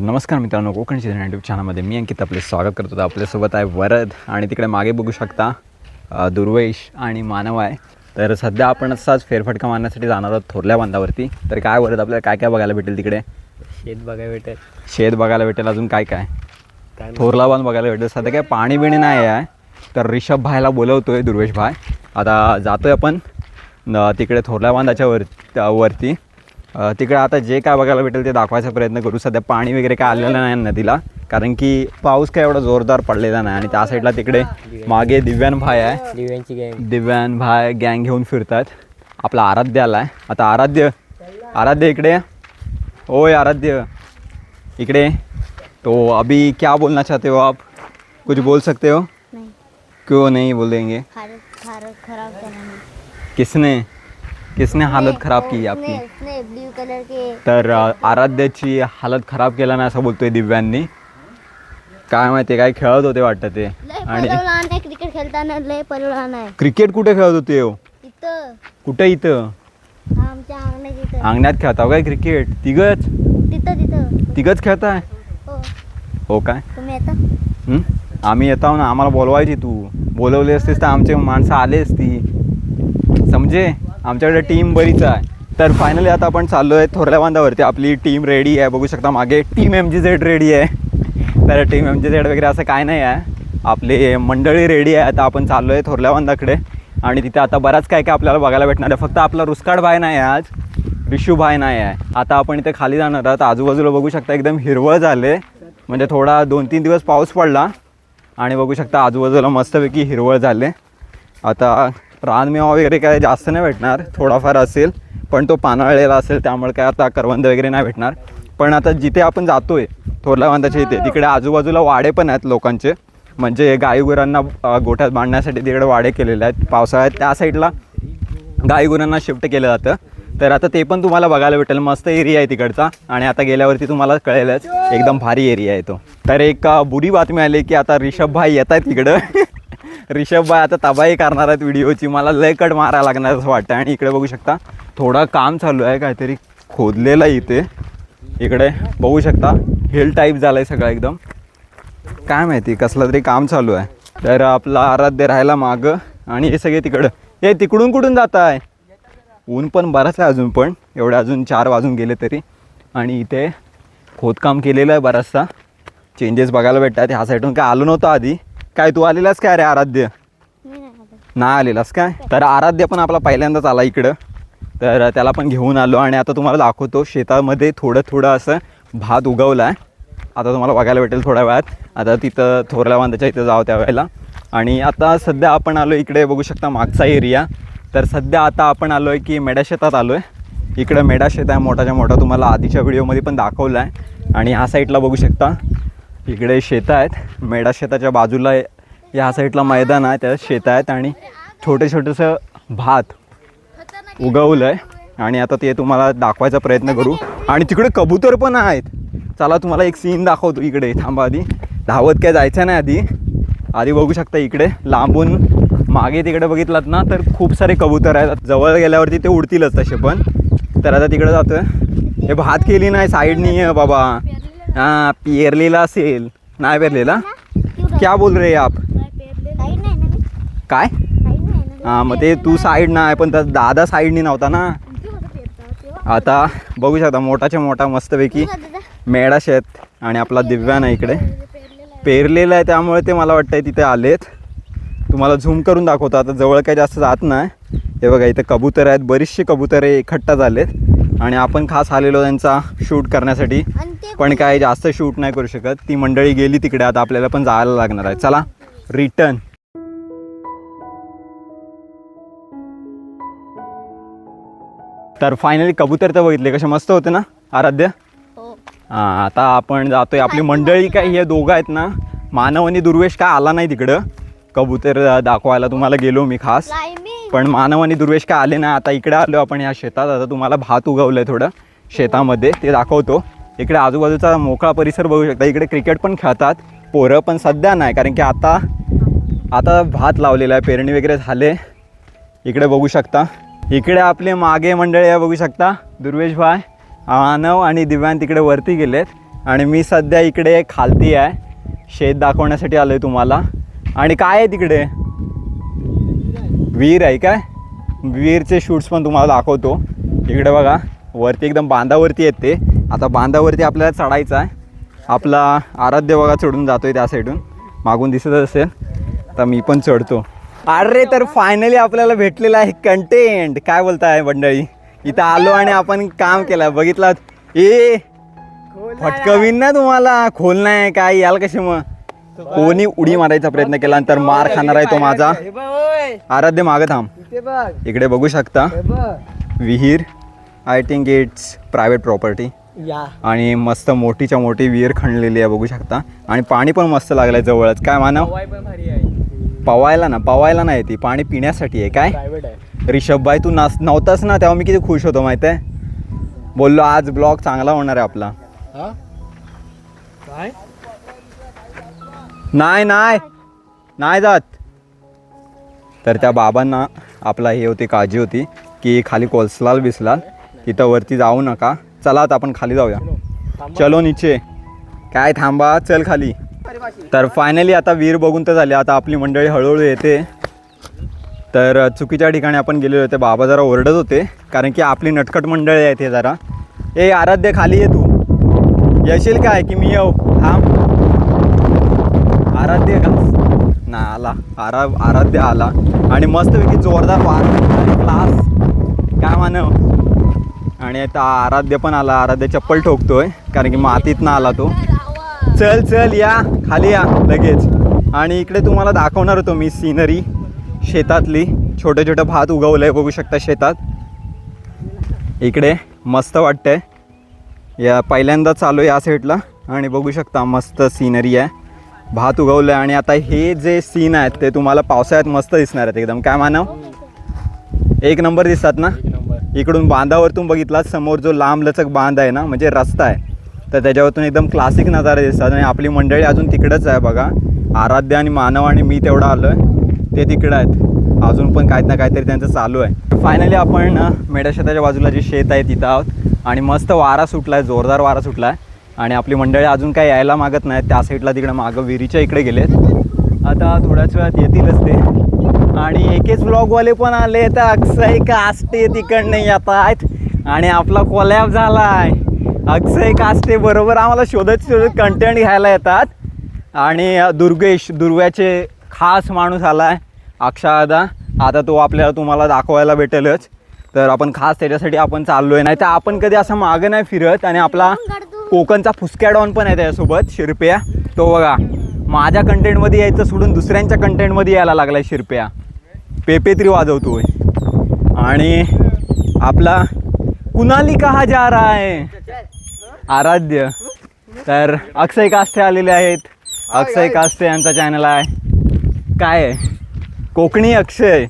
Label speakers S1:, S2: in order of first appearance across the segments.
S1: नमस्कार मित्रांनो, कोकण चित्र यूट्यूब चॅनलमध्ये मी अंकित आपले स्वागत करतो. तर आपल्यासोबत आहे वरद आणि तिकडे मागे बघू शकता दुर्वेश आणि मानव आहे. तर सध्या आपण असाच फेरफटका मारण्यासाठी जाणार आहोत थोरल्या बांधावरती. तर काय वरद, आपल्याला काय काय बघायला भेटेल तिकडे? शेत बघायला भेटेल. अजून काय काय? थोरला बांध बघायला भेटेल. सध्या काय पाणी बिणी नाही आहे. तर ऋषभ भाईला बोलवतोय दुर्वेश भाई. आता जातोय आपण तिकडे थोरल्या बांधाच्या वरती. तिकडे आता जे काय बघायला भेटेल ते दाखवायचा प्रयत्न करू. सध्या पाणी वगैरे काय आलेलं नाही नदीला, कारण की पाऊस काय एवढा जोरदार पडलेला नाही. आणि त्या साईडला तिकडे मागे दिव्यान भाई आहे. दिव्यान भाई गँग घेऊन फिरतात. आपला आराध्य आला आहे. आता आराध्य इकडे. ओय आराध्य इकडे. तो अभी क्या बोलना चाहते हो आप? कुछ बोल सकते हो?
S2: नहीं.
S1: क्यों नहीं बोलेंगे?
S2: खराब
S1: किसने हालत खराब की आपकी?
S2: उसने ब्लू कलर के. तर
S1: आराध्याची हालत खराब केला नाही असं बोलतोय दिव्यांनी. काय माहिती, काय खेळत होते वाटतं ते.
S2: आणि क्रिकेट खेळताना लय पलवान आहे.
S1: क्रिकेट कुठे खेळत होते हो?
S2: इथं.
S1: कुठे? इथं
S2: आमच्या अंगणात.
S1: अंगणात खेळताव काय क्रिकेट? तिघच खेळताय? हो काय?
S2: तुम्ही येता?
S1: आम्ही येताव ना. आम्हाला बोलवायची, तू बोलवली असतीस तर आमचे माणसं आले असती, समजे. आमच्याकडे टीम बरीच आहे. तर फायनली आता आपण चाललो आहे थोरल्या बांधावरती. आपली टीम रेडी आहे. बघू शकता मागे टीम MGZ रेडी आहे. तर टीम MGZ वगैरे असं काय नाही आहे, आपली मंडळी रेडी आहे. आता आपण चाललो आहे थोरल्या बांधाकडे. आणि तिथे आता बराच काय काय आपल्याला बघायला भेटणार आहे. फक्त आपला रुस्काड भाई नाही आहे आज, ऋषू भाई नाही आहे. आता आपण इथे खाली जाणार आहोत. आजूबाजूला बघू शकता एकदम हिरवळ झाले, म्हणजे थोडा 2-3 दिवस पाऊस पडला आणि बघू शकता आजूबाजूला मस्तपैकी हिरवळ झाले. आता रानमेवा वगैरे काय जास्त नाही भेटणार, थोडाफार असेल, पण तो पानाळलेला असेल, त्यामुळे काय आता करवंद वगैरे नाही भेटणार. पण आता जिथे आपण जातोय थोरल्या बांधाच्या इथे, तिकडे आजूबाजूला वाडे पण आहेत लोकांचे, म्हणजे गाईगुरांना गोठ्यात बांधण्यासाठी तिकडे वाडे केलेले आहेत. पावसाळ्यात त्या साईडला गाईगुरांना शिफ्ट केलं जातं. तर आता ते पण तुम्हाला बघायला भेटेल. मस्त एरिया आहे तिकडचा. आणि आता गेल्यावरती तुम्हाला कळेलच, एकदम भारी एरिया आहे तो. तर एक बुरी बातमी आली की आता ऋषभ भाई येत आहेत तिकडं. ऋषभ भाई आता तबाही करणार आहेत व्हिडिओची. मला लय कट मारायला लागणार असं वाटतं. आणि इकडे बघू शकता थोडं काम चालू आहे, काहीतरी खोदलेलं आहे इथे. इकडे बघू शकता हिल टाईप झालं आहे सगळं एकदम, काय माहिती कसलं तरी काम चालू आहे. तर आपला आराध्य राहायला मागं आणि हे सगळे तिकडं. हे तिकडून कुठून जात आहे? ऊन पण बराच आहे अजून, पण एवढे अजून 4 वाजून गेले तरी. आणि इथे खोदकाम केलेलं आहे, बराचसा चेंजेस बघायला भेटतात. ह्या साईडून काय आलो नव्हतं आधी. काय तू आलेलास काय रे आराध्य? नाही आलेलास काय? तर आराध्य पण आपला पहिल्यांदाच आला इकडं. तर त्याला पण घेऊन आलो आणि आता तुम्हाला दाखवतो. शेतामध्ये थोडं असं भात उगवला आहे. आता तुम्हाला बघायला भेटेल थोड्या वेळात. आता तिथं थोरल्या बांधाच्या इथं जाऊ त्या वेळेला. आणि आता सध्या आपण आलो इकडे, बघू शकता मागचा एरिया. तर सध्या आता आपण आलो आहे की मेढा शेतात आलो आहे. इकडं मेढा शेत आहे मोठाच्या मोठा, तुम्हाला आधीच्या व्हिडिओमध्ये पण दाखवलं आहे. आणि ह्या साईडला बघू शकता इकडे शेतं आहेत. मेढा शेताच्या बाजूला ह्या साईडला मैदान आहे, त्यात शेतं आहेत आणि छोटंसं भात उगवलं आहे. आणि आता ते तुम्हाला दाखवायचा प्रयत्न करू. आणि तिकडे कबूतर पण आहेत. चला तुम्हाला एक सीन दाखवतो. इकडे थांबा, आधी धावत काय जायचं नाही. आधी बघू शकता इकडे लांबून मागे तिकडे बघितलात ना तर खूप सारे कबूतर आहेत. जवळ गेल्यावरती ते उडतीलच तसे पण. तर आता तिकडे जातोय. हे भात केली नाही, साईडनी आहे बाबा. हां, पेरलेला असेल. नाही पेरलेला? क्या बोल रे आप? काय? हां, मग ते तू साईड नाही, पण तर दादा साईडनी नव्हता ना. आता बघू शकता मोठाच्या मोठा मस्तपैकी मेढा शेत. आणि आपला दिव्यान आहे इकडे पेरलेला आहे, त्यामुळे ते मला वाटतं तिथे आलेत. तुम्हाला झूम करून दाखवतो. आता जवळ काही जास्त जात नाही. हे बघा इथे कबूतर आहेत, बरीचशी कबुतरे इकट्ठा झालेत. आणि आपण खास आलेलो त्यांचा शूट करण्यासाठी, पण काय जास्त शूट नाही करू शकत. ती मंडळी गेली तिकडे. आता आपल्याला पण जायला लागणार आहे. चला रिटर्न. तर फायनली कबूतर तर बघितले, कसे मस्त होते ना आराध्य? हां, आता आपण जातोय. आपली मंडळी काय हे दोघं आहेत ना, मानव आणि दुर्वेश काय आला नाही तिकडं कबूतर दाखवायला. तुम्हाला गेलो मी खास, पण मानव आणि दुर्वेश काय आले नाही. आता इकडे आलो आपण ह्या शेतात. आता तुम्हाला भात उगवलं आहे थोडं शेतामध्ये, ते दाखवतो. इकडे आजूबाजूचा मोकळा परिसर बघू शकता. इकडे क्रिकेट पण खेळतात पोरं, पण सध्या नाही, कारण की आता भात लावलेला आहे, पेरणी वगैरे झाले. इकडे बघू शकता. इकडे आपले मागे मंडळी आहे बघू शकता. दुर्वेश भाई, मानव आणि दिव्यान तिकडे वरती गेलेत. आणि मी सध्या इकडे खालती आहे, शेत दाखवण्यासाठी आलो आहे तुम्हाला. आणि काय आहे तिकडे, विहीर आहे काय, विहीरचे शूट्स पण तुम्हाला दाखवतो. इकडे बघा वरती एकदम बांधावरती येते. आता बांधावरती आपल्याला चढायचं आहे. आपला आराध्य बघा चढून जातो आहे त्या साईडून, मागून दिसत असेल. तर मी पण चढतो. अरे तर फायनली आपल्याला भेटलेलं आहे कंटेंट. काय बोलताय मंडळी, इथं आलो आणि आपण काम केलं. बघितलं ए फटकवीन ना तुम्हाला, खोल नाही काय याल कसे. मग कोणी उडी मारायचा प्रयत्न केला तर मार खाणार आहे तो माझा. आराध्य मागं थांब. इकडे बघू शकता विहीर. I think it's private property. आणि मस्त मोठीच्या मोठी विहीर खणलेली आहे बघू शकता. आणि पाणी पण मस्त लागलंय जवळच. काय मानव, पवायला नाही ती, पाणी पिण्यासाठी आहे. काय रिषभ भाई तू नव्हतास ना तेव्हा मी किती खुश होतो माहिती आहे. बोललो आज ब्लॉग चांगला होणार आहे आपला. नाही जात. तर त्या बाबांना आपला हे होती काळजी होती की खाली कोसलाल बिसलाल तिथं वरती जाऊ नका. चला आता आपण खाली जाऊया. चलो नीचे. काय थांबा, चल खाली. तर फायनली आता विहीर बघून तर झाली. आता आपली मंडळी हळूहळू येते. तर चुकीच्या ठिकाणी आपण गेलेलो होते. बाबा जरा ओरडत होते कारण की आपली नटखट मंडळी आहे ते जरा. ए आराध्य खाली ये तू, येशील काय की मी येऊ. थांब. आराध्य का ना आला, आराध्य आला आणि मस्तपैकी जोरदार वारा क्लास. काय मानव. आणि आता आराध्य पण आला. आराध्य चप्पल ठोकतोय कारण की मातीत ना आला तो. चल या खाली या लगेच. आणि इकडे तुम्हाला दाखवणार होतो मी सिनरी शेतातली. छोटे छोटे भात उगवलं आहे बघू शकता शेतात. इकडे मस्त वाटतंय. या पहिल्यांदा चालू आहे या साईडला आणि बघू शकता मस्त सिनरी आहे. भात उगवलं आहे आणि आता हे जे सीन आहेत ते तुम्हाला पावसाळ्यात मस्त दिसणार आहेत एकदम. काय मानव, एक नंबर दिसतात ना. इकडून बांधावरतून बघितला समोर जो लांब लचक बांध आहे ना, म्हणजे रस्ता आहे, तर त्याच्यावरतून एकदम क्लासिक नजारे दिसतात. आणि आपली मंडळी अजून तिकडंच आहे बघा. आराध्य आणि मानव आणि मी तेवढा आलो आहे, ते तिकडं आहेत. अजून पण काहीत ना काहीतरी त्यांचं चालू आहे. फायनली आपण मेढ्याशेताच्या बाजूला जे शेत आहे तिथं आहोत आणि मस्त वारा सुटला आहे, जोरदार वारा सुटला आहे. आणि आपली मंडळी अजून काही यायला मागत नाही. त्या साईडला तिकडे मागं विहिरीच्या इकडे गेलेत. आता थोड्याच वेळात येतीलच ते. आणि एकेच ब्लॉगवाले पण आले तर अक्षय काष्टे तिकडनं येत आहेत. आणि आपला कोलॅब झाला आहे. अक्षय काष्टे बरोबर आम्हाला शोधत कंटेंट घ्यायला येतात. आणि दुर्व्याचे खास माणूस आला आहे अक्षयदा. आता तो आपल्याला तुम्हाला दाखवायला भेटेलच. तर आपण खास त्याच्यासाठी आपण चाललो आहे. नाही तर आपण कधी असं मागं नाही फिरत. आणि आपला कोकणचा फुसक्या डॉन पण आहे त्याच्यासोबत, शिरप्या. तो बघा माझ्या कंटेंटमध्ये यायचं सोडून दुसऱ्यांच्या कंटेंटमध्ये यायला लागला आहे शिरप्या. पेपेत्री वाजवतोय. आणि आपला कुणाली कहा जा रहा है आराध्य. तर अक्षय काष्टे आलेले आहेत. अक्षय काष्टे यांचा चॅनल आहे. काय आहे, कोकणी अक्षय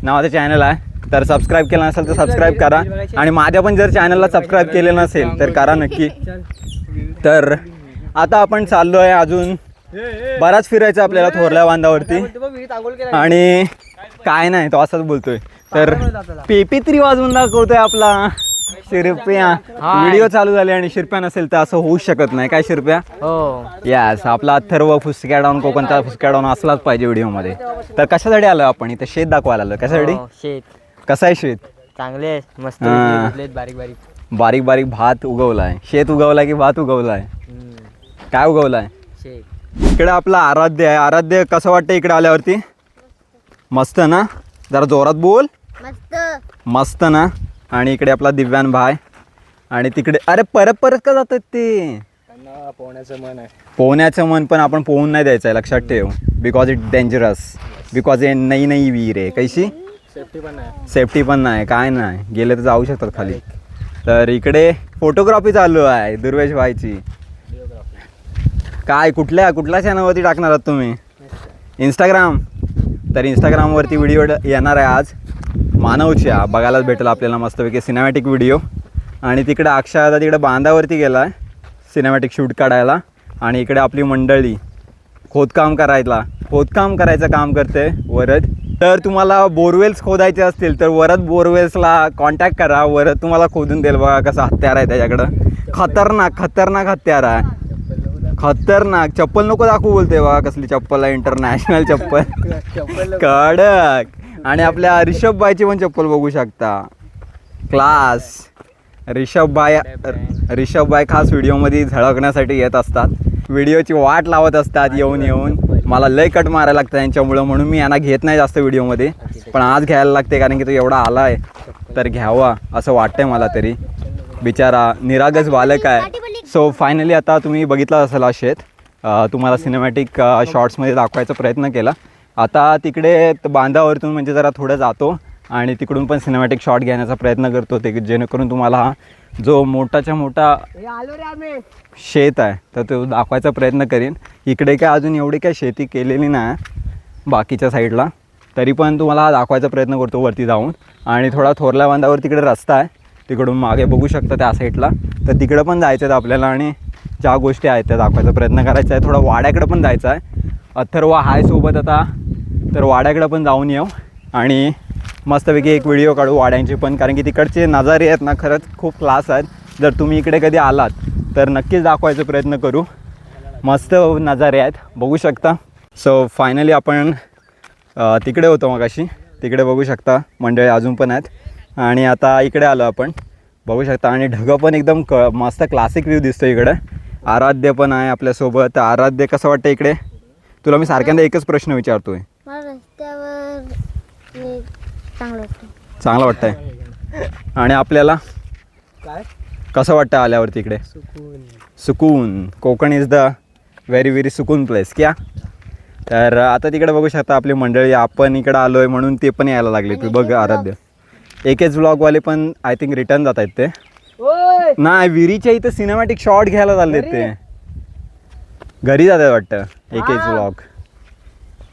S1: नावाचं चॅनल आहे. तर सबस्क्राईब केलं नसेल तर सबस्क्राईब करा. आणि माझ्या पण जर चॅनलला सबस्क्राईब केलेलं नसेल तर करा नक्की. तर आता आपण चाललो आहे, अजून बराच फिरायचं आपल्याला थोरल्या बांधावरती. आणि काय नाही तो असंच बोलतोय. तर पेपेत्री वाजवून दाखवतोय आपला शिरप्या. व्हिडिओ चालू झाले आणि शिरप्या नसेल तर असं होऊच शकत नाही. काय शिरप्या, यास आपला अथर्व फुसक्या डाऊन, कोकणचा फुसक्या डाऊन असलाच पाहिजे व्हिडिओमध्ये. तर कशासाठी आलो आपण इथं, शेत दाखवायला आलो. कशासाठी,
S3: शेत
S1: कसं आहे शेत,
S3: चांगले मस्त बारीक बारीक
S1: बारीक बारीक भात उगवलाय. शेत उगवलाय की भात उगवलाय, काय उगवलाय
S3: शेत.
S1: इकडे आपला आराध्य आहे. आराध्य कसं वाटतं इकडे आल्यावरती, मस्त ना, जरा जोरात बोल. मस्त ना. आणि इकडे आपला दिव्यान भाई. आणि तिकडे अरे परत का जातात ते, पोहण्याचं मन पण आपण पोहून नाही द्यायचं आहे लक्षात ठेव. बिकॉज इट डेंजरस, बिकॉज हे नई विहीर आहे. कैशी सेफ्टी पण नाही, काय नाही, गेले तर जाऊ शकतात खाली. तर इकडे फोटोग्राफी चालू आहे दुर्वेश भाईची. काय कुठल्या चॅनलवरती टाकणार आहात तुम्ही, इंस्टाग्राम. तर इंस्टाग्रामवरती व्हिडिओ येणार आहे आज मानवच्या, बघायलाच भेटेल आपल्याला मस्तपैकी सिनेमॅटिक व्हिडिओ. आणि तिकडे अक्षय आता तिकडे बांधावरती गेला आहे सिनेमॅटिक शूट काढायला. आणि इकडे आपली मंडळी खोदकाम करायचं काम करते वरद. तर तुम्हाला बोरवेल्स खोदायचे असतील तर वरद बोरवेल्सला कॉन्टॅक्ट करा. वरद तुम्हाला खोदून देईल. बघा कसं हत्यार आहे त्याच्याकडं. खतरनाक हत्यार आहे. खतरनाक. चप्पल नको दाखवू बोलते. बघा कसली चप्पल आहे. इंटरनॅशनल चप्पल. कडक. आणि आपल्या रिषभ बायची पण चप्पल बघू शकता. क्लास. रिषभ बाय खास व्हिडिओमध्ये झळकण्यासाठी येत असतात. व्हिडिओची वाट लावत असतात येऊन. मला लय कट मारायला लागतं त्यांच्यामुळं, म्हणून मी यांना घेत नाही जास्त व्हिडिओमध्ये. पण आज घ्यायला लागते कारण की तो एवढा आला आहे तर घ्यावा असं वाटतंय मला तरी. बिचारा निरागस बालक आहे. सो फायनली आता तुम्ही बघितला असेल हा शेत. तुम्हाला सिनेमॅटिक शॉर्ट्समध्ये दाखवायचा प्रयत्न केला. आता तिकडे बांधावरतून म्हणजे जरा थोडं जातो आणि तिकडून पण सिनेमॅटिक शॉट घेण्याचा प्रयत्न करतो ते जेणेकरून तुम्हाला हा जो मोठाच्या मोठा शेत आहे तर तो दाखवायचा प्रयत्न करीन. इकडे काय अजून एवढी काय शेती केलेली नाही बाकीच्या साईडला, तरी पण तुम्हाला हा दाखवायचा प्रयत्न करतो वरती जाऊन. आणि थोडा थोरल्या बांधावर तिकडे रस्ता आहे, तिकडून मागे बघू शकता त्या साईडला. तर तिकडं पण जायचं आहे आपल्याला आणि ज्या गोष्टी आहेत त्या दाखवायचा प्रयत्न करायचा आहे. थोडा वाड्याकडं पण जायचं आहे. अथर्व हाय सोबत आता, तर वाड्याकडं पण जाऊन येऊ आणि मस्तपैकी एक व्हिडिओ काढू वाड्यांची पण, कारण की तिकडचे नजारे आहेत ना खरंच खूप क्लास आहेत. जर तुम्ही इकडे कधी आलात तर नक्कीच दाखवायचा प्रयत्न करू. मस्त नजारे आहेत बघू शकता. सो फायनली आपण तिकडे होतो मगाशी, तिकडे बघू शकता मंडळी अजून पण आहेत. आणि आता इकडे आलो आपण बघू शकता. आणि ढगं पण एकदम मस्त क्लासिक व्ह्यू दिसतो इकडे. आराध्य पण आहे आपल्यासोबत. आराध्य कसं वाटतं इकडे? तुला मी सारख्यांदा एकच प्रश्न विचारतोय.
S2: मला रस्त्यावर
S1: चांगलं वाटतंय. आणि आपल्याला
S3: काय
S1: कसं वाटतं आल्यावरती इकडे? सुकून. कोकण इज द व्हेरी सुकून प्लेस क्या? तर आता तिकडे बघू शकता आपली मंडळी. आपण इकडं आलो आहे म्हणून ते पण यायला लागले. तू बघ आराध्य. एकेच व्लॉगवाले पण आय थिंक रिटर्न जात आहेत ते. नाही विहिरीच्या इथं सिनेमॅटिक शॉट घ्यायला चाललेत ते. घरी जात आहेत वाटतं एकेच व्लॉग.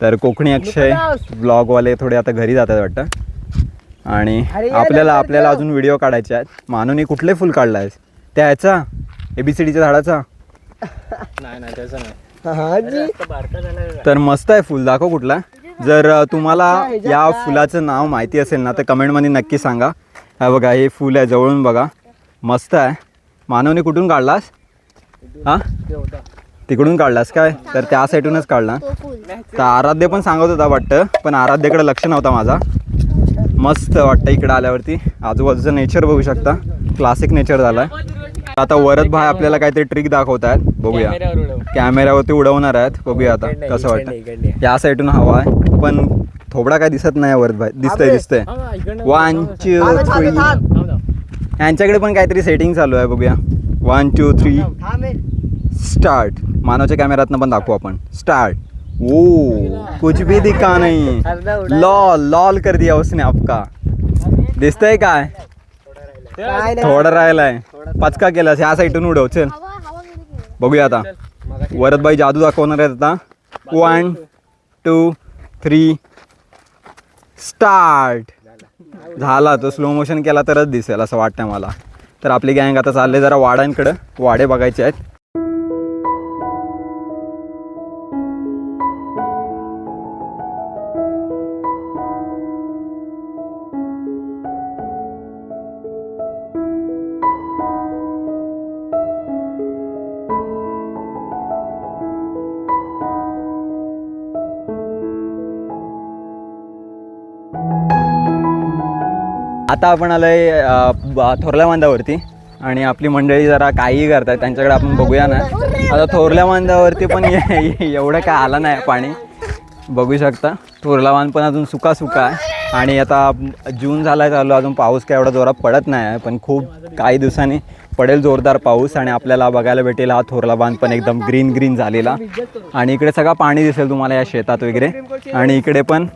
S1: तर कोकणी अक्षय व्लॉगवाले थोडे आता घरी जात आहेत वाटतं. आणि आपल्याला अजून व्हिडिओ काढायचे आहेत. मानूने कुठले फुल काढला आहेस? त्या ह्याचा ABCDच्या झाडाचा?
S3: नाही त्याचं नाही.
S1: तर मस्त आहे फुल. दाखव कुठला. जर तुम्हाला या फुलाचं नाव माहिती असेल ना तर कमेंटमध्ये नक्की सांगा. हा बघा हे फुल आहे, जवळून बघा मस्त आहे. मानवने कुठून काढलास? हां तिकडून काढलास काय? तर त्या साईडूनच काढला. तर आराध्य पण सांगत होता वाटतं, पण आराध्याकडे लक्ष नव्हता माझा. मस्त वाटतं इकडं आल्यावरती. आजूबाजूचं नेचर बघू शकता. क्लासिक नेचर झालं आहे. आता वरद भाई आपल्याला काहीतरी ट्रिक दाखवत आहेत. बघूया. कॅमेऱ्यावरती उडवणार आहेत. बघूया आता कसं वाटतं. या साईडून हवा आहे पण थोडा काय दिसत नाही वरद भाई. दिसतंय 1 2 3. यांच्याकडे पण काहीतरी सेटिंग चालू आहे. बघूया 1 2 3 स्टार्ट. मानवच्या कॅमेऱ्यातनं पण दाखवू आपण. स्टार्ट. ओ कुछ भी दिखा नहीं. लॉल कर दिया उसने आपका. दिसतंय काय? थोडं राहिलाय. पचका केलास. ह्या साईडून उडव. चल बघूया आता. वरदबाई जादू दाखवणार आहेत आता. 1 2 3 स्टार्ट. झाला. तो स्लो मोशन केला तरच दिसेल असं वाटतंय मला. तर आपली गँग आता चालले जरा वाड्यांकडं. वाडे बघायचे आहेत. आता आपण आलोय थोरल्या बांधावरती आणि आपली मंडळी जरा काही करतात त्यांच्याकडे आपण बघूया ना. आता थोरल्या बांधावरती पण एवढं काय आलं नाही पाणी. बघू शकता थोरला बांध पण अजून सुका आहे. आणि आता जून झाला आहे चालू, अजून पाऊस काय एवढा जोरात पडत नाही आहे, पण खूप काही दिवसांनी पडेल जोरदार पाऊस आणि आपल्याला बघायला भेटेल हा थोरला बांध पण एकदम ग्रीन झालेला. आणि इकडे सगळं पाणी दिसेल तुम्हाला या शेतात वगैरे. आणि इकडे पण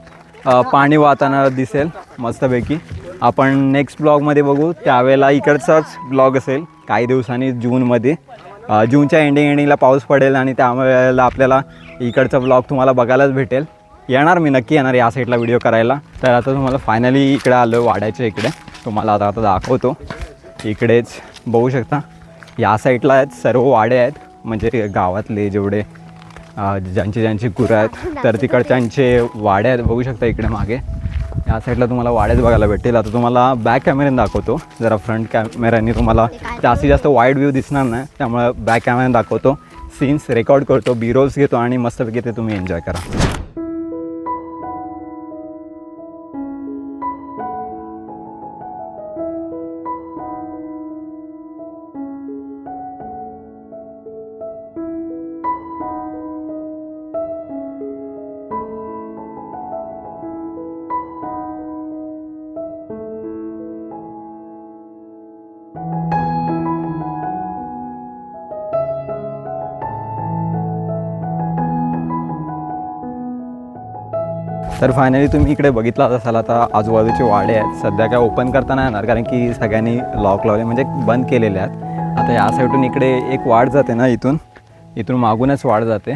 S1: पाणी वाहताना दिसेल मस्तपैकी. आपण नेक्स्ट ब्लॉगमध्ये बघू त्यावेळेला इकडचाच ब्लॉग असेल काही दिवसांनी जूनमध्ये. जूनच्या एंडिंगला पाऊस पडेल आणि त्यावेळेला आपल्याला इकडचा ब्लॉग तुम्हाला बघायलाच भेटेल. येणार मी नक्की येणार या साईडला व्हिडिओ करायला. तर आता तुम्हाला फायनली इकडे आलो वाड्याच्या इकडे. तुम्हाला आता दाखवतो. इकडेच बघू शकता या साईडला आहेत सर्व वाडे आहेत म्हणजे गावातले जेवढे ज्यांची ज्यांची गुरं आहेत तर तिकडच्यांचे वाडे आहेत बघू शकता इकडे मागे. या साईडला तुम्हाला वाड्याच बघायला भेटेल. आता तुम्हाला बॅक कॅमेऱ्याने दाखवतो, जरा फ्रंट कॅमेऱ्याने तुम्हाला जास्तीत जास्त वाईड व्ह्यू दिसणार नाही, त्यामुळे बॅक कॅमेऱ्याने दाखवतो. सीन्स रेकॉर्ड करतो, बी रोल्स घेतो आणि मस्तपैकी ते तुम्ही एन्जॉय करा. तर फायनली तुम्ही इकडे बघितलाच असाल आता आजूबाजूचे वाडे आहेत. सध्या काय ओपन करता नाही येणार कारण की सगळ्यांनी लॉक लावले म्हणजे बंद केलेले आहेत. आता या साईडून इकडे एक वाट जाते ना, इथून मागूनच वाट जाते,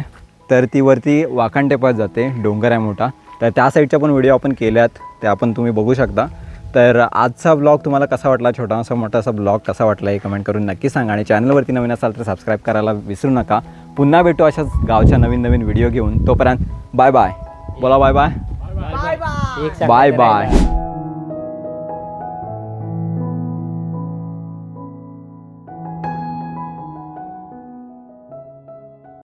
S1: तर ती वरती वाखाणटेपात जाते, डोंगर आहे मोठा. तर त्या साईडच्या पण व्हिडिओ आपण केल्यात, त्या पण तुम्ही बघू शकता. तर आजचा ब्लॉग तुम्हाला कसा वाटला, छोटासा मोठासा ब्लॉग कसा वाटला हे कमेंट करून नक्की सांगा. आणि चॅनलवरती नवीन असाल तर सबस्क्राइब करायला विसरू नका. पुन्हा भेटू अशाच गावच्या नवीन नवीन व्हिडिओ घेऊन. तोपर्यंत बाय बाय. बोला bye bye.
S3: Bye bye.
S1: Bye bye.